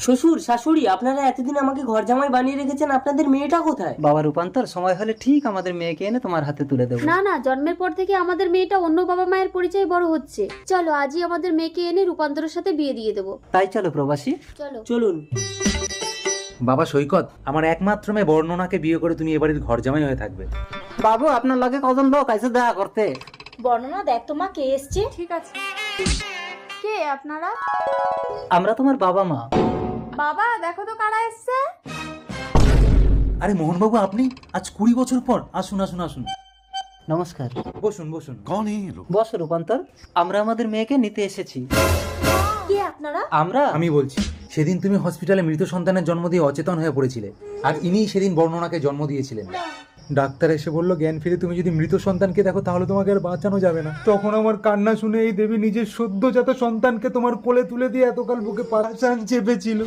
শ্বশুর শাশুড়ি, আপনারা এতদিন আমাকে ঘর জামাই বানিয়ে রেখেছেন, আপনাদের মেয়েটা কোথায়? বাবা রূপান্তর, সময় হলে ঠিক আমাদের মেয়েকে এনে তোমার হাতে তুলে দেবো। না না, জন্মের পর থেকে আমাদের মেয়েটা অন্য বাবা মায়ের পরিচয়ে বড় হচ্ছে। চলো আজই আমাদের মেয়েকে এনে রূপান্তরের সাথে বিয়ে দিয়ে দেবো। তাই চলো প্রবাসী। চলো। চলুন। বাবা সৈকত, আমার একমাত্র মেয়ে বর্ণনাকে বিয়ে করে তুমি এবাড়ির ঘর জামাই হয়ে থাকবে। বাবু, আপনার লগে কজন লোক আইছে দেখা করতে? বর্ণনা দেখ তো মা কে এসছে। ঠিক আছে। কে আপনারা? আমরা তোমার বাবা মা। বাবা দেখো তো কারা এসছে। আরে মোহনবাবু, আপনি আজ 20 বছর পর। আসুন আসুন আসুন, নমস্কার। বসুন বসুন। বস রূপান্তর, আমরা আমাদের মেয়েকে নিতে এসেছি। কে আপনারা? আমরা আমি বলছি, সেদিন তুমি হসপিটালে মৃত সন্তানের জন্ম দিয়ে অচেতন হয়ে পড়েছিলে, আর ইনিই সেদিন বর্ণনাকে জন্ম দিয়েছিলেন। ডাক্তার এসে বলল, জ্ঞান ফিরে তুমি যদি মৃত সন্তানকে দেখো তাহলে তোমাকে আর বাঁচানো যাবে না। তখন আমার কান্না শুনে এই দেবী নিজের সদ্যজাত সন্তানকে তোমার কোলে তুলে দিয়ে এতকাল বুকে পাশান চেপেছিল।